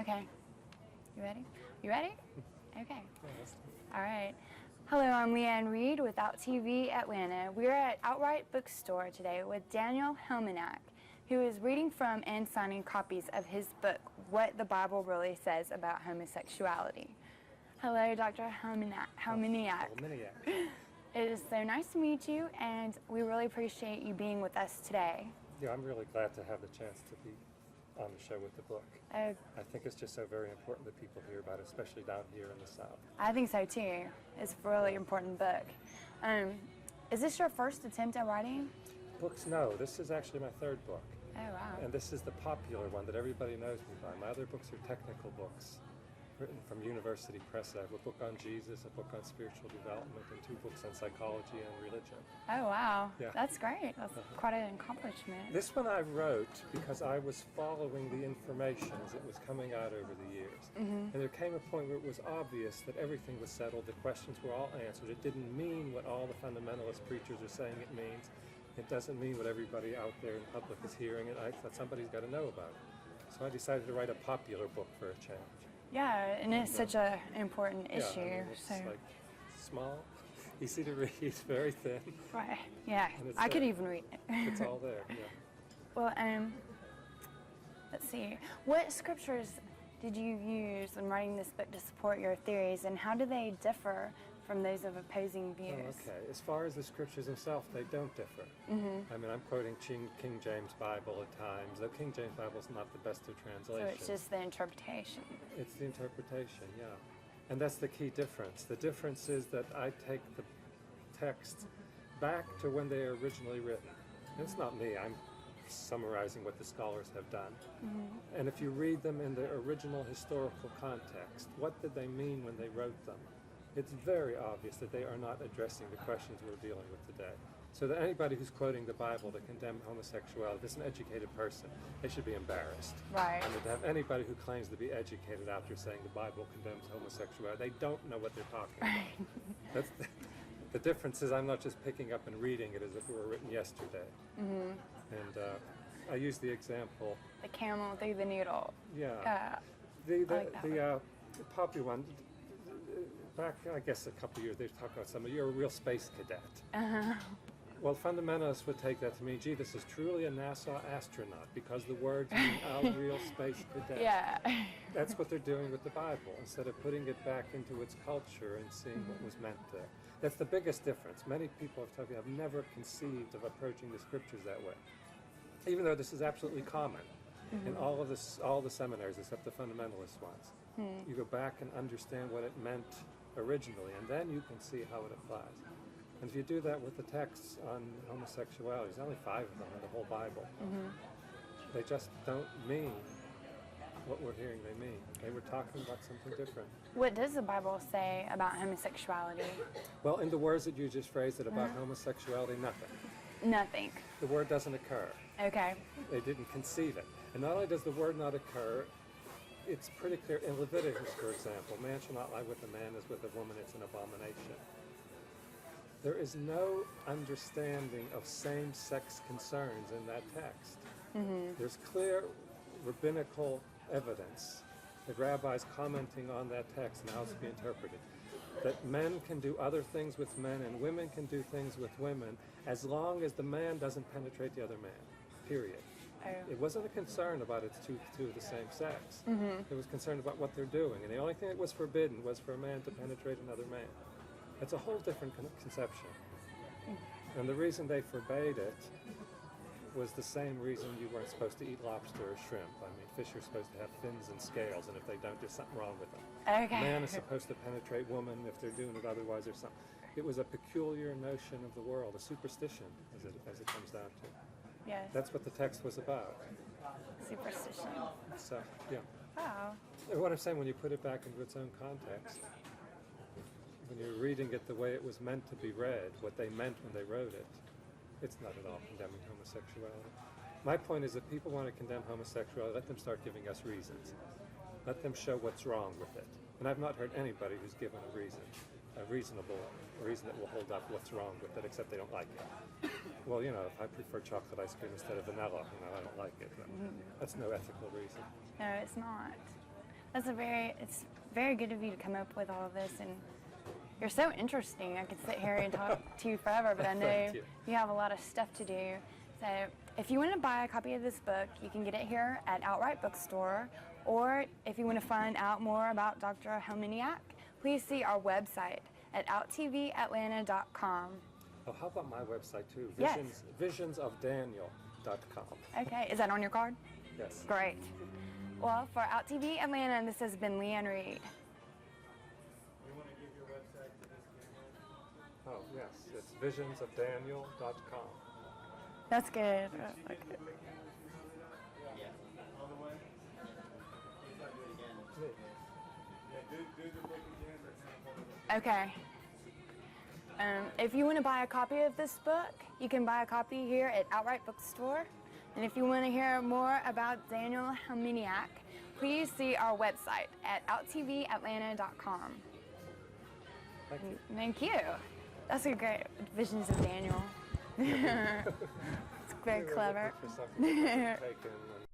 Okay. You ready? You ready? Okay. All right. Hello, I'm Leanne Reed with Out TV Atlanta. We're at Outwrite Bookstore today with Daniel Helminiak, who is reading from and signing copies of his book, What the Bible Really Says About Homosexuality. Hello, Dr. Helminiak. It is so nice to meet you, and we really appreciate you being with us today. Yeah, I'm really glad to have the chance to be on the show with the book. I think it's just so very important that people hear about it, especially down here in the South. I think so too. It's a really important book. Is this your first attempt at writing? Books, no. This is actually my third book. Oh, wow. And this is the popular one that everybody knows me by. My other books are technical books written from university press. I have a book on Jesus, a book on spiritual development, and 2 books on psychology and religion. Oh, wow. Yeah. That's great. That's quite an accomplishment. This one I wrote because I was following the information as it was coming out over the years. And there came a point where it was obvious that everything was settled, the questions were all answered. It didn't mean what all the fundamentalist preachers are saying it means. It doesn't mean what everybody out there in public is hearing, and I thought somebody's got to know about it. So I decided to write a popular book for a change. Yeah, and it's such an important issue. Yeah, I mean, it's so like small, easy to read, very thin. right, yeah, I could even read it. It's all there, yeah. Well, let's see. What scriptures did you use when writing this book to support your theories, and how do they differ from those of opposing views? Oh, okay. As far as the scriptures themselves, they don't differ. I mean, I'm quoting King James Bible at times, though King James Bible is not the best of So translations. it's just the interpretation. It's the interpretation, yeah. And that's the key difference. The difference is that I take the text back to when they were originally written. And it's not me, I'm summarizing what the scholars have done. And if you read them in their original historical context, what did they mean when they wrote them? It's very obvious that they are not addressing the questions we're dealing with today. So that anybody who's quoting the Bible to condemn homosexuality, if it's an educated person, they should be embarrassed. Right. I mean, to have anybody who claims to be educated out there saying the Bible condemns homosexuality, they don't know what they're talking about. That's the difference is I'm not just picking up and reading it as if it were written yesterday. And I use the example. The camel through the needle. Yeah. The popular one. Back, I guess, a couple of years, they talk about somebody, you're a real space cadet. Well, fundamentalists would take that to mean, gee, this is truly a NASA astronaut, because the words mean a real space cadet. Yeah. That's what they're doing with the Bible, instead of putting it back into its culture and seeing what was meant there. That's the biggest difference. Many people have never conceived of approaching the scriptures that way, even though this is absolutely common. In all the seminaries, except the fundamentalist ones. You go back and understand what it meant originally, and then you can see how it applies. And if you do that with the texts on homosexuality, there's only 5 of them in the whole Bible. They just don't mean what we're hearing they mean. They were talking about something different. What does the Bible say about homosexuality? Well, in the words that you just phrased it about homosexuality, nothing. Nothing. The word doesn't occur. Okay. They didn't conceive it. And not only does the word not occur, it's pretty clear in Leviticus, for example, man shall not lie with a man as with a woman, it's an abomination. There is no understanding of same-sex concerns in that text. There's clear rabbinical evidence, the rabbis commenting on that text and how it's to be interpreted, that men can do other things with men and women can do things with women as long as the man doesn't penetrate the other man, period. It wasn't a concern about it's two of the same sex. It was concerned about what they're doing. And the only thing that was forbidden was for a man to penetrate another man. It's a whole different conception. And the reason they forbade it was the same reason you weren't supposed to eat lobster or shrimp. I mean, fish are supposed to have fins and scales, and if they don't, there's something wrong with them. Okay. Man is supposed to penetrate woman. If they're doing it otherwise, there's something. It was a peculiar notion of the world, a superstition, as it comes down to. Yes. That's what the text was about. Superstition. So, yeah. Wow. And what I'm saying, when you put it back into its own context, when you're reading it the way it was meant to be read, what they meant when they wrote it, it's not at all condemning homosexuality. My point is, if people want to condemn homosexuality, let them start giving us reasons. Let them show what's wrong with it. And I've not heard anybody who's given a reason, a reasonable reason that will hold up what's wrong with it, except they don't like it. Well, you know, if I prefer chocolate ice cream instead of vanilla, you know, I don't like it. But that's no ethical reason. No, it's not. It's very good of you to come up with all of this, and you're so interesting. I could sit here and talk to you forever, but I know you have a lot of stuff to do. So if you want to buy a copy of this book, you can get it here at Outwrite Bookstore, or if you want to find out more about Dr. Helminiak, please see our website at outtvatlanta.com. Oh, how about my website too? Yes. Visionsofdaniel.com. Okay, is that on your card? Yes. Great. Well, for Out TV Atlanta, this has been Leanne Reed. You want to give your website to this camera? Oh, yes. It's visionsofdaniel.com. That's good. Okay. On the way? Yeah, do the book again, but kind of Okay. If you want to buy a copy of this book, you can buy a copy here at Outwrite Bookstore. And if you want to hear more about Daniel Helminiak, please see our website at outtvatlanta.com. Thank you. Thank you. That's a great Visions of Daniel. It's very clever. For something taken and